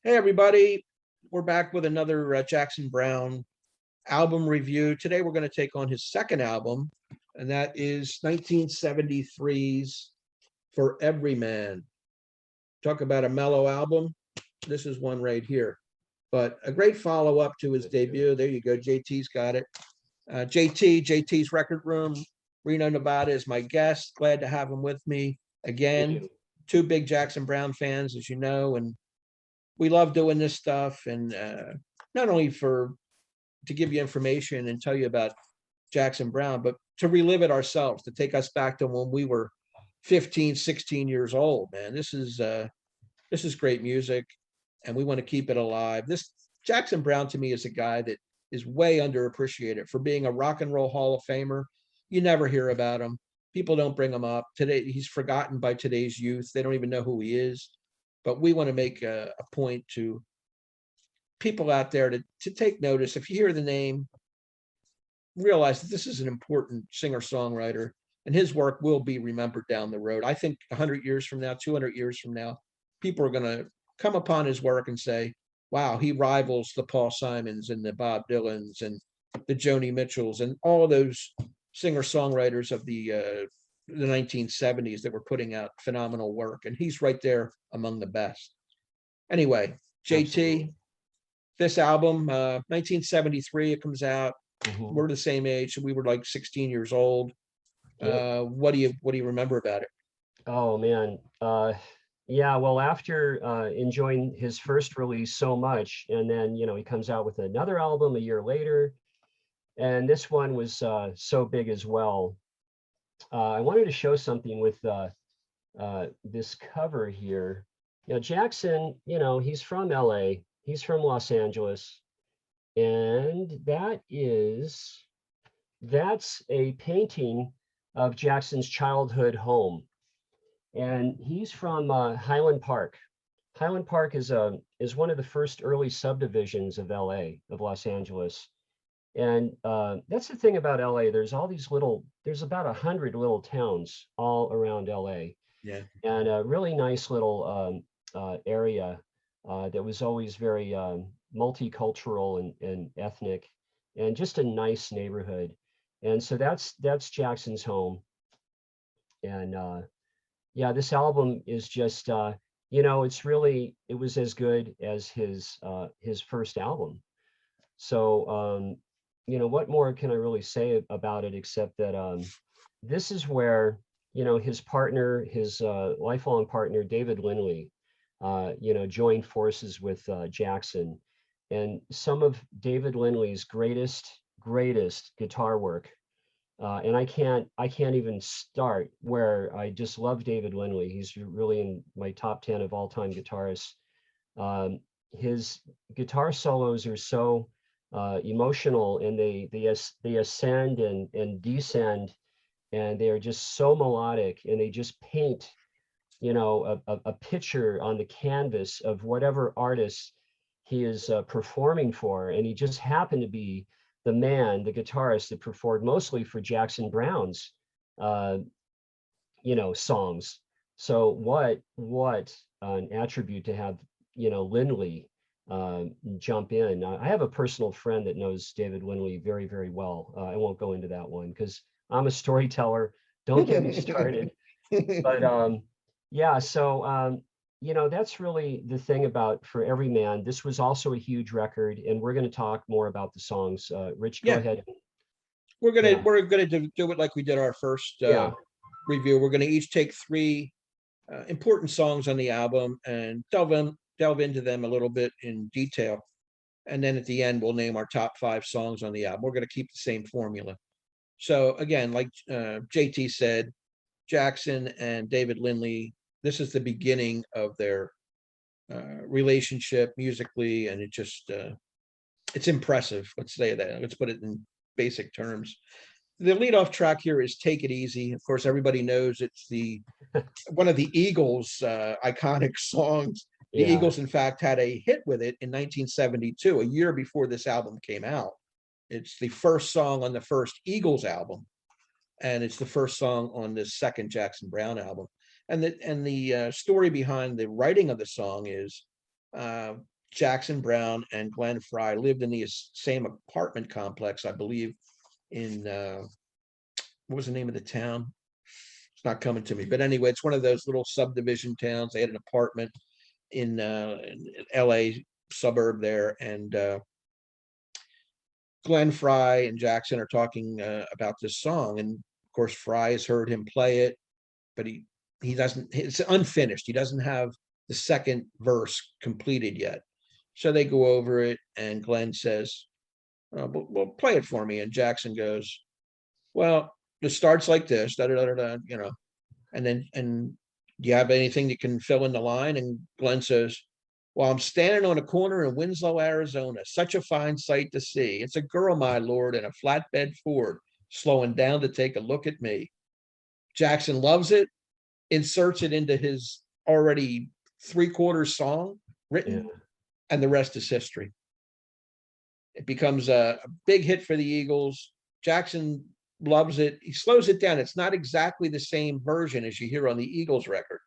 Hey, everybody. We're back with another Jackson Browne album review. Today, we're going to take on his second album, and that is 1973's For Everyman. Talk about a mellow album. This is one right here, but a great follow-up to his debut. There you go. JT's got it. JT's Record Room, Reno, Nevada is my guest. Glad to have him with me again. Two big Jackson Browne fans, as you know, and we love doing this stuff. And not only to give you information and tell you about Jackson Browne, but to relive it ourselves, to take us back to when we were 15, 16 years old, man. This is great music, and we want to keep it alive. This Jackson Browne to me is a guy that is way underappreciated for being a rock and roll Hall of Famer. You never hear about him. People don't bring him up. Today, he's forgotten by today's youth. They don't even know who he is. But we want to make a point to people out there to take notice. If you hear the name, realize that this is an important singer-songwriter, and his work will be remembered down the road. I think 100 years from now, 200 years from now, people are going to come upon his work and say, wow, he rivals the Paul Simons and the Bob Dylans and the Joni Mitchells and all of those singer-songwriters of the 1970s that were putting out phenomenal work. And he's right there among the best. Anyway, JT, absolutely. This album, 1973, it comes out. Mm-hmm. We're the same age. So we were like 16 years old. Yep. What do you remember about it? Oh, man. Yeah, well, after enjoying his first release so much, and then, he comes out with another album a year later, and this one was so big as well. I wanted to show something with this cover here. Jackson, he's from LA, he's from Los Angeles, and that's a painting of Jackson's childhood home. And he's from Highland Park. Highland Park is one of the first early subdivisions of LA, of Los Angeles. And that's the thing about LA. There's about 100 little towns all around LA. Yeah. And a really nice little area that was always very multicultural and ethnic, and just a nice neighborhood. And so that's Jackson's home. And yeah, this album is just, it was as good as his first album. So, what more can I really say about it except that this is where, his partner, his lifelong partner, David Lindley, joined forces with Jackson. And some of David Lindley's greatest guitar work. And I can't even start where I just love David Lindley. He's really in my top 10 of all time guitarists. His guitar solos are so emotional, and they ascend and descend, and they are just so melodic, and they just paint, a picture on the canvas of whatever artist he is performing for. And he just happened to be the guitarist that performed mostly for Jackson Browne's, songs. So what an attribute to have, Lindley jump in. I have a personal friend that knows David Lindley very, very well. I won't go into that one because I'm a storyteller. Don't get me started. But yeah, so that's really the thing about For Everyman. This was also a huge record, and we're going to talk more about the songs. Rich, go ahead. We're gonna do it like we did our first review. We're gonna each take three important songs on the album and delve into them a little bit in detail, and then at the end we'll name our top 5 songs on the album. We're gonna keep the same formula. So again, like JT said, Jackson and David Lindley, this is the beginning of their relationship musically, and it just it's impressive. Let's say that. Let's put it in basic terms. The leadoff track here is "Take It Easy." Of course, everybody knows it's one of the Eagles' iconic songs. The Eagles, in fact, had a hit with it in 1972, a year before this album came out. It's the first song on the first Eagles album, and it's the first song on the second Jackson Browne album. And the story behind the writing of the song is Jackson Browne and Glenn Frey lived in the same apartment complex, I believe, in what was the name of the town? It's not coming to me, but anyway, it's one of those little subdivision towns. They had an apartment in LA suburb there, and Glenn Frey and Jackson are talking about this song, and of course Frey has heard him play it, but he doesn't. It's unfinished. He doesn't have the second verse completed yet. So they go over it, and Glenn says, well, play it for me. And Jackson goes, well, it starts like this, da da da da, and do you have anything that can fill in the line? And Glenn says, well, I'm standing on a corner in Winslow, Arizona. Such a fine sight to see. It's a girl, my lord, in a flatbed Ford, slowing down to take a look at me. Jackson loves it, inserts it into his already 3/4 song written, and the rest is history. It becomes a big hit for the Eagles. Jackson loves it. He slows it down. It's not exactly the same version as you hear on the Eagles record.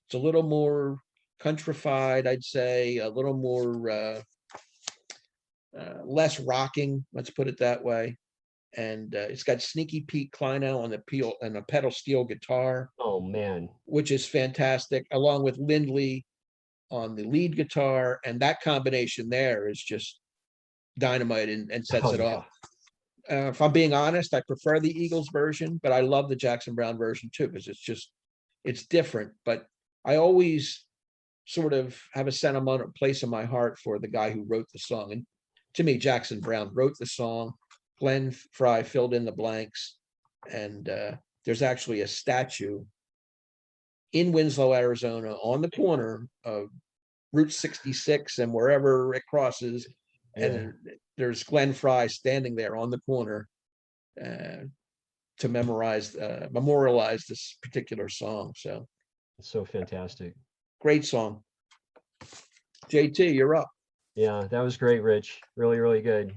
It's a little more countrified, I'd say, a little more less rocking, let's put it that way. And it's got Sneaky Pete Kleinow on the pedal steel guitar. Oh man, which is fantastic, along with Lindley on the lead guitar, and that combination there is just dynamite and sets it off. If I'm being honest, I prefer the Eagles version, but I love the Jackson Browne version too, because it's different. But I always sort of have a sentimental place in my heart for the guy who wrote the song. And to me, Jackson Browne wrote the song. Glenn Frey filled in the blanks. And there's actually a statue in Winslow, Arizona, on the corner of Route 66 and wherever it crosses. And there's Glenn Frey standing there on the corner to memorialize this particular song. So it's so fantastic. Great song. JT, you're up. Yeah, that was great, Rich. Really, really good.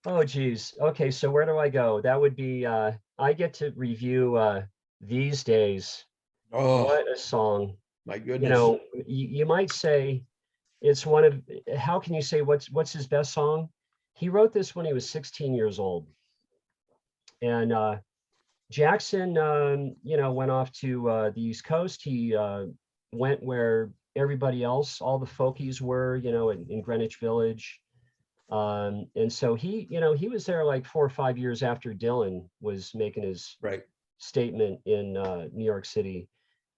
Oh, geez. Okay, so where do I go? That would be, I get to review These Days. Oh, what a song. My goodness. You know, you might say it's one of, how can you say what's his best song? He wrote this when he was 16 years old. And Jackson, went off to the East Coast. He went where everybody else, all the folkies were, in Greenwich Village. And so he was there like 4 or 5 years after Dylan was making his statement in New York City.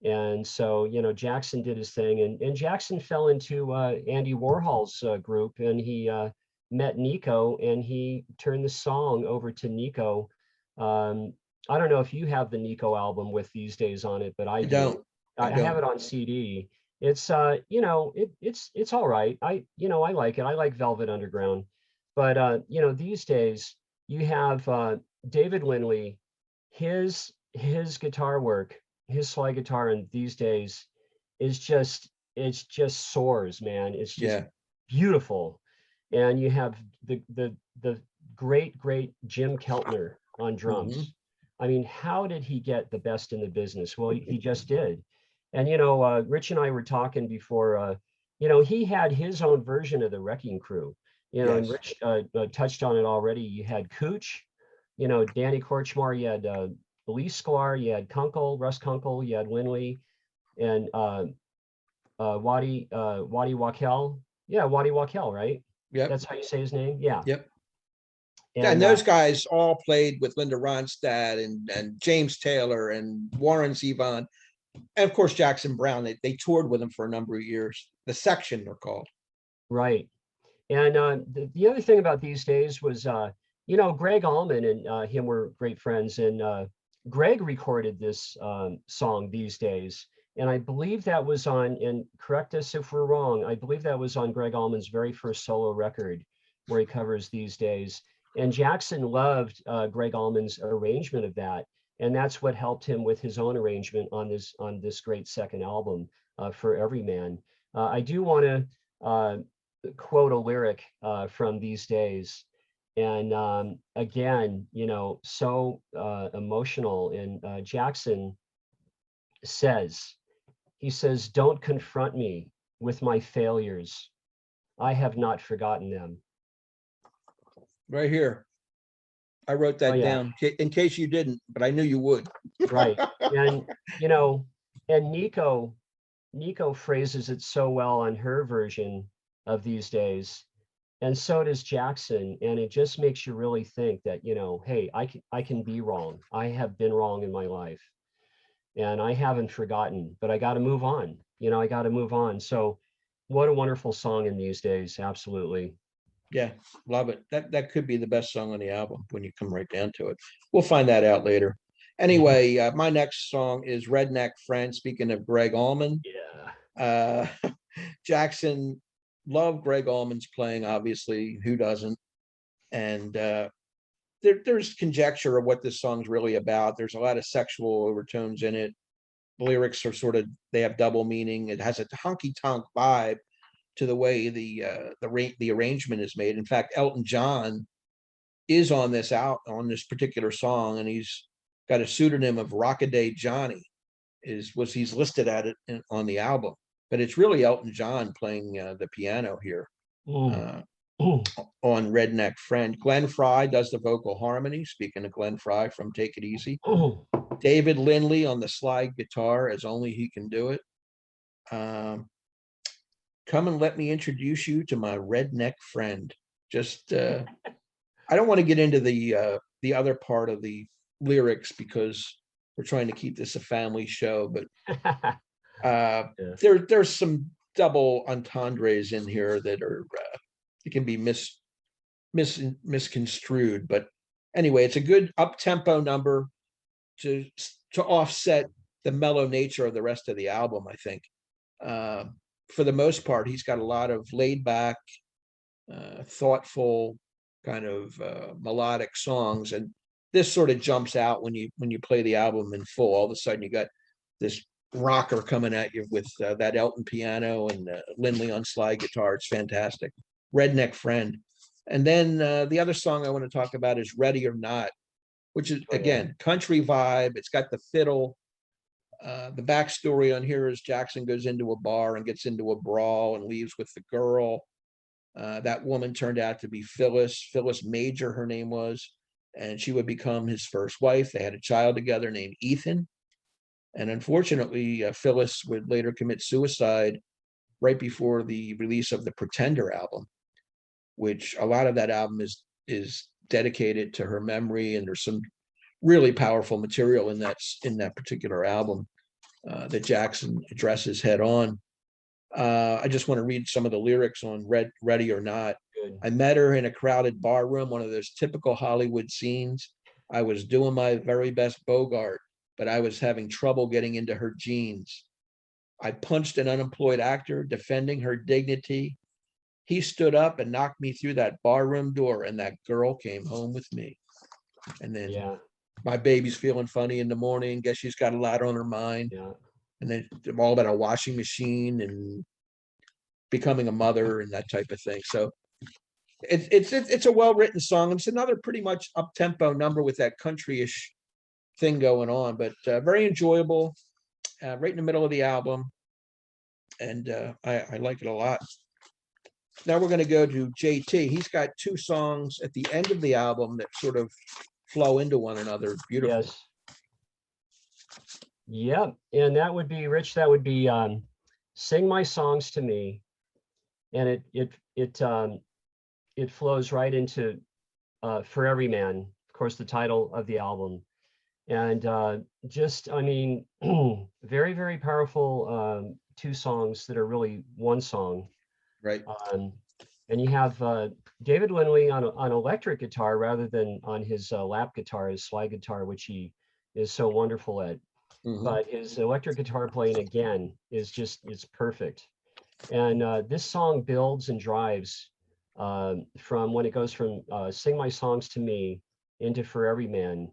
And so, Jackson did his thing, and Jackson fell into Andy Warhol's group, and he met Nico, and he turned the song over to Nico. I don't know if you have the Nico album with These Days on it, but I do. I have it on CD. It's it's all right. I like it. I like Velvet Underground. But These Days you have David Lindley, his guitar work, his slide guitar in These Days is just soars, man. It's just beautiful. And you have the great Jim Keltner on drums. I mean, how did he get the best in the business? Well, he just did. And Rich and I were talking before. He had his own version of the Wrecking Crew. And Rich touched on it already. You had Cooch, Danny Korchmar. You had Lee Sklar. You had Russ Kunkel. You had Lindley, and Waddy Wachtel. Yeah, Waddy Wachtel, right? Yeah, that's how you say his name. Yeah. Yep. And those guys all played with Linda Ronstadt and James Taylor and Warren Zevon. And of course, Jackson Browne. They toured with him for a number of years. The Section, they're called. Right. And the other thing about These Days was, Greg Allman and him were great friends. And Greg recorded this song, These Days. And I believe that was on, and correct us if we're wrong, I believe that was on Greg Allman's very first solo record where he covers These Days. And Jackson loved Greg Allman's arrangement of that. And that's what helped him with his own arrangement on this great second album, For Everyman. I do want to quote a lyric from These Days. And again, so emotional. And Jackson says, he says, "Don't confront me with my failures. I have not forgotten them. Right here. I wrote Oh that yeah, down in case you didn't, but I knew you would. right. And you know, and Nico phrases it so well on her version of These Days, and so does Jackson. And it just makes you really think that, you know, hey, I can be wrong. I have been wrong in my life, and I haven't forgotten, but I got to move on. You know, I got to move on. So, what a wonderful song in These Days. Absolutely. Yeah, love it. That could be the best song on the album when you come right down to it. We'll find that out later. Anyway, my next song is Redneck Friend. Speaking of Greg Allman, Yeah. uh, Jackson loved Greg Allman's playing, obviously. Who doesn't? And there's conjecture of what this song's really about. There's a lot of sexual overtones in it. Lyrics are sort of, they have double meaning. It has a honky tonk vibe to the way the arrangement is made. In fact, Elton John is on this particular song, and he's got a pseudonym of Rockaday Johnny. He's listed at it on the album, but it's really Elton John playing the piano here Mm. uh, on Redneck Friend. Glenn Fry does the vocal harmony. Speaking of Glenn Fry from Take It Easy, David Lindley on the slide guitar, as only he can do it. Come and let me introduce you to my redneck friend. Just I don't want to get into the other part of the lyrics because we're trying to keep this a family show, but Yeah. there's some double entendres in here that are it can be misconstrued. But anyway, it's a good up tempo number to offset the mellow nature of the rest of the album, I think. Uh, for the most part, he's got a lot of laid back, thoughtful, kind of melodic songs, and this sort of jumps out when you play the album in full. All of a sudden, you got this rocker coming at you with that Elton piano and Lindley on slide guitar. It's fantastic. Redneck Friend, and then the other song I want to talk about is Ready or Not, which is again country vibe. It's got the fiddle. The backstory on here is Jackson goes into a bar and gets into a brawl and leaves with the girl. That woman turned out to be Phyllis Major, her name was, and she would become his first wife. They had a child together named Ethan. And unfortunately, Phyllis would later commit suicide right before the release of the Pretender album, which a lot of that album is dedicated to her memory. And there's some really powerful material in that particular album that Jackson addresses head on. I just want to read some of the lyrics on Ready or Not. Good. I met her in a crowded bar room, one of those typical Hollywood scenes. I was doing my very best Bogart, but I was having trouble getting into her jeans. I punched an unemployed actor, defending her dignity. He stood up and knocked me through that barroom door, and that girl came home with me. And then Yeah. my baby's feeling funny in the morning. Guess she's got a lot on her mind. Yeah. And then all about a washing machine and becoming a mother and that type of thing. So it's a well-written song. It's another pretty much up-tempo number with that country-ish thing going on, but very enjoyable, right in the middle of the album. And I like it a lot. Now we're going to go to JT. He's got two songs at the end of the album that sort of flow into one another. Beautiful. Yes. Yep. And that would be Rich. That would be Sing My Songs to Me. And it flows right into For Everyman, of course, the title of the album. And just, I mean, very, very powerful two songs that are really one song. Right. And you have David Lindley on electric guitar rather than on his lap guitar, his slide guitar, which he is so wonderful at. But his electric guitar playing again is just, it's perfect. And this song builds and drives from when it goes from Sing My Songs to Me into For Everyman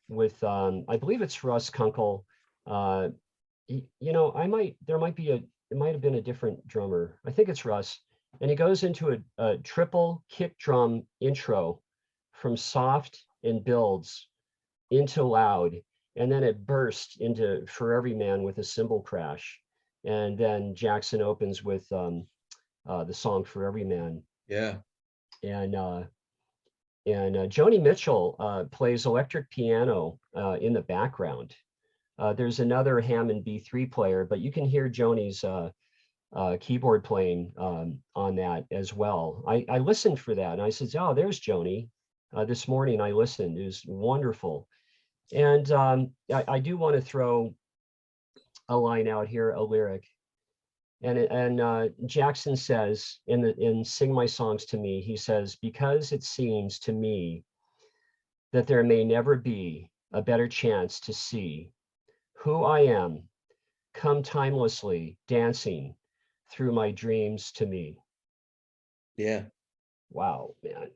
with, I believe it's Russ Kunkel. You know, it might have been a different drummer. I think it's Russ. And he goes into a triple kick drum intro from soft and builds into loud. And then it bursts into For Everyman with a cymbal crash. And then Jackson opens with the song For Everyman. Yeah. And Joni Mitchell plays electric piano in the background. There's another Hammond B3 player, but you can hear Joni's keyboard playing on that as well. I listened for that, and I said, "Oh, there's Joni." This morning I listened. It was wonderful. And I do want to throw a line out here, a lyric. And Jackson says in Sing My Songs to Me, he says, "Because it seems to me that there may never be a better chance to see who I am come timelessly dancing through my dreams to me." Yeah. Wow, man.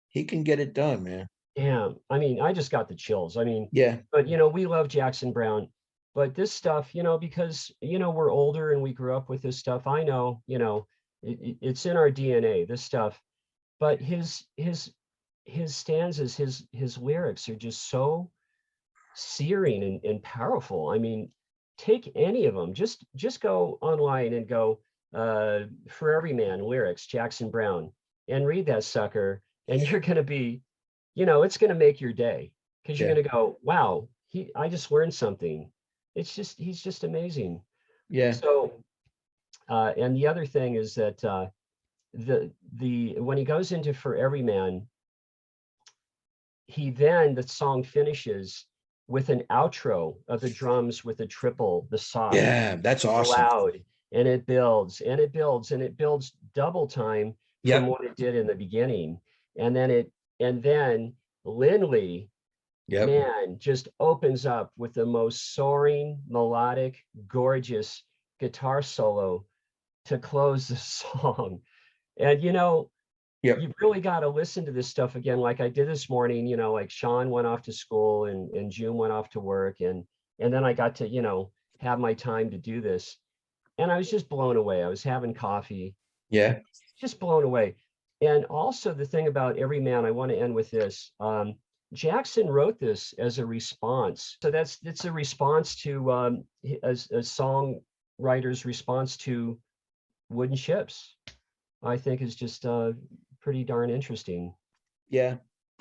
He can get it done, man. Yeah, I mean, I just got the chills. I mean, Yeah. but we love Jackson Browne, but this stuff, because we're older and we grew up with this stuff. I know, it's in our DNA, this stuff. But his stanzas, his lyrics are just so searing and powerful. I mean, take any of them. Just go online and go For Everyman lyrics, Jackson Browne, and read that sucker, and you're gonna be, it's gonna make your day, because you're Yeah. gonna go, wow, I just learned something. He's just amazing. Yeah. So and the other thing is that the when he goes into For Everyman, the song finishes with an outro of the drums with the triple, the soft, Yeah. That's the awesome. loud, and it builds and it builds and it builds double time from Yep. what it did in the beginning. And then Lindley, Yep. man, just opens up with the most soaring, melodic, gorgeous guitar solo to close the song. And Yep. you really got to listen to this stuff again, like I did this morning. Like Sean went off to school and June went off to work, and then I got to have my time to do this, and I was just blown away. I was having coffee, Yeah. just blown away. And also the thing about Everyman, I want to end with this. Jackson wrote this as a response, so it's a response to a songwriter's response to wooden ships. I think is just pretty darn interesting. Yeah.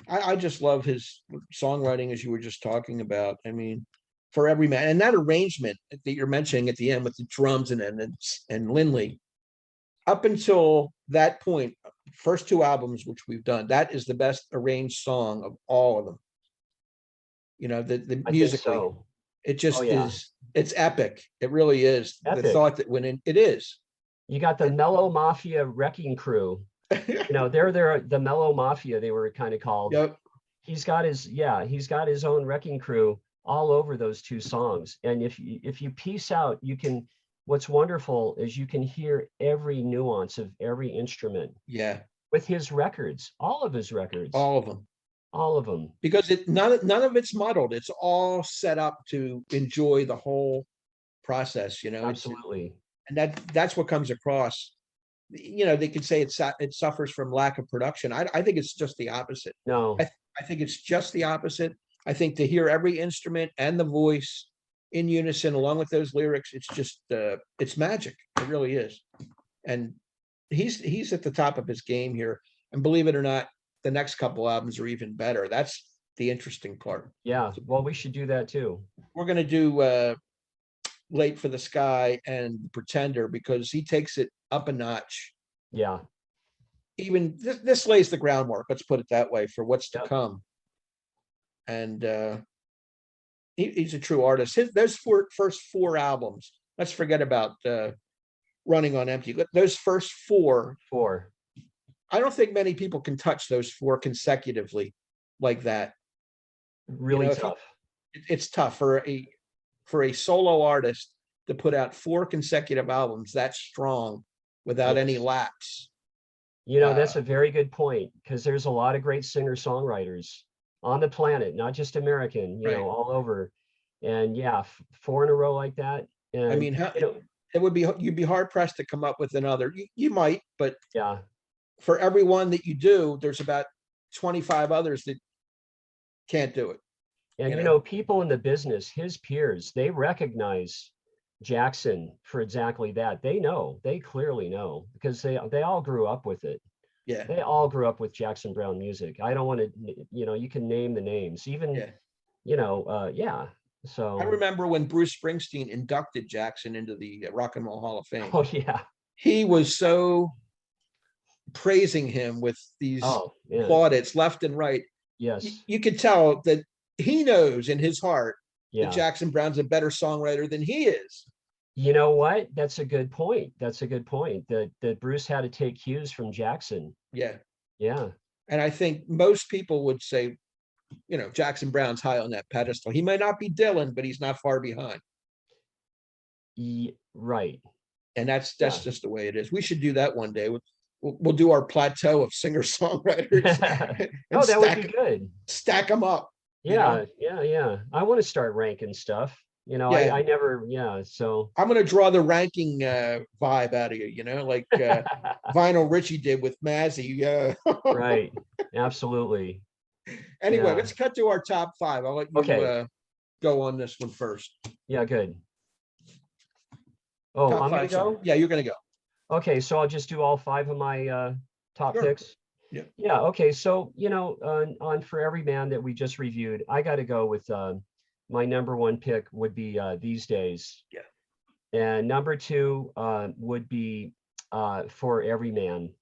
I just love his songwriting, as you were just talking about. I mean, For Everyman, and that arrangement that you're mentioning at the end with the drums and Lindley, up until that point, first two albums which we've done, that is the best arranged song of all of them. The I think musically, so. it Oh just yeah, is. It's epic. It really is. The epic. thought that went in, it is. You got the Mellow Mafia Wrecking Crew. They're the Mellow Mafia, they were kind of called. Yep. He's got his own wrecking crew all over those two songs. And if you piece out, what's wonderful is you can hear every nuance of every instrument Yeah. with his records, all of his records, All of them. all of them. Because none of it's muddled. It's all set up to enjoy the whole process. Absolutely. And that's what comes across. They could say it suffers from lack of production. I think it's just the opposite. No, I think it's just the opposite. I think to hear every instrument and the voice in unison along with those lyrics, it's just it's magic. It really is. And he's at the top of his game here. And believe it or not, the next couple albums are even better. That's the interesting part. yeah. Well, we should do that too. We're gonna do Late for the Sky and Pretender, because he takes it up a notch. Yeah. Even this lays the groundwork, let's put it that way, for what's to Yep. come. And he's a true artist. Those first four albums, let's forget about Running on Empty. Those first four, Four. I don't think many people can touch those four consecutively like that. Really tough. It's tough for a solo artist to put out four consecutive albums that strong without any Yes. lapse. That's a very good point, because there's a lot of great singer-songwriters on the planet, not just American, Right. all over. And yeah, four in a row like that. And I mean, you'd be hard pressed to come up with another. You might, but yeah, for every one that you do, there's about 25 others that can't do it. and people in the business, his peers, they recognize Jackson for exactly that. They clearly know, because they all grew up with it. Yeah, They all grew up with Jackson Browne music. I don't want to, you can name the names, even, yeah. yeah. I So, remember when Bruce Springsteen inducted Jackson into the Rock and Roll Hall of Fame. oh yeah. He was so praising him with these Oh man. plaudits left and right. Yes. You could tell that he knows in his heart that Yeah. Jackson Browne's a better songwriter than he is. You know what? That's a good point. That's a good point. That Bruce had to take cues from Jackson. Yeah. Yeah. And I think most people would say, Jackson Browne's high on that pedestal. He might not be Dylan, but he's not far behind. Right. And that's Yeah. just the way it is. We should do that one day. We'll do our plateau of singer-songwriters and Oh, that would be good. stack them up, Yeah. Yeah. Yeah. I want to start ranking stuff. Yeah. I never, yeah. So, I'm going to draw the ranking vibe out of you, like Vinyl Richie did with Mazzy. right. Absolutely. Anyway, Yeah. let's cut to our top five. I'll let you Okay. go on this one first. Yeah. Good. Oh, Top I'm going to five song. go. Yeah, you're going to go. Okay. So I'll just do all five of my top Sure. picks. Yeah. Yeah. Okay. So, on For Everyman that we just reviewed, I got to go with my number one pick would be These Days. Yeah. And number two would be For Everyman.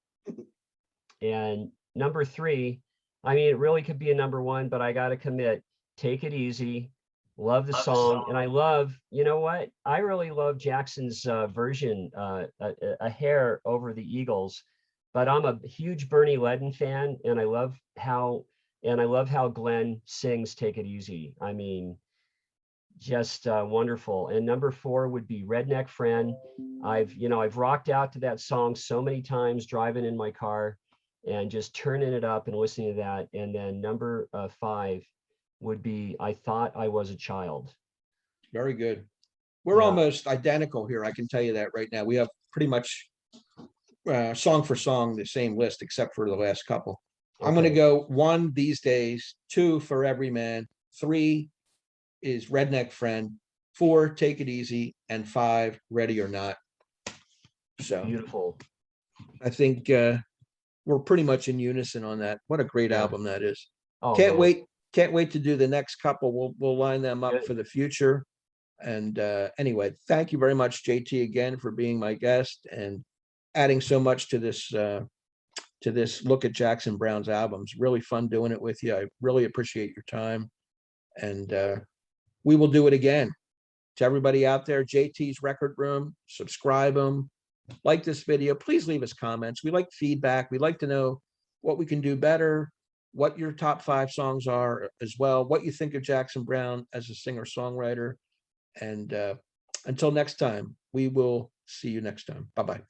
And number three, I mean, it really could be a number one, but I got to commit, Take It Easy. Love the song. And I love, you know what? I really love Jackson's version, a Hair Over the Eagles. But I'm a huge Bernie Ledden fan, and I love how Glenn sings Take It Easy. I mean, just wonderful. And number four would be Redneck Friend. I've rocked out to that song so many times driving in my car and just turning it up and listening to that. And then number five would be I Thought I Was a Child. Very good. We're almost identical here. I can tell you that right now. We have pretty much song for song the same list, except for the last couple. I'm going to go one, These Days, two, For Everyman, three is Redneck Friend, four, Take It Easy, and five, Ready or Not. So beautiful. I think we're pretty much in unison on that. What a great album that is. Oh, can't man. wait to do the next couple. We'll line them up for the future. And anyway, thank you very much, JT, again for being my guest and adding so much to this look at Jackson Browne's albums. Really fun doing it with you. I really appreciate your time. And we will do it again. To everybody out there, JT's Record Room, subscribe them, like this video. Please leave us comments. We like feedback. We like to know what we can do better, what your top five songs are as well, what you think of Jackson Browne as a singer-songwriter. And until next time, we will see you next time. Bye-bye.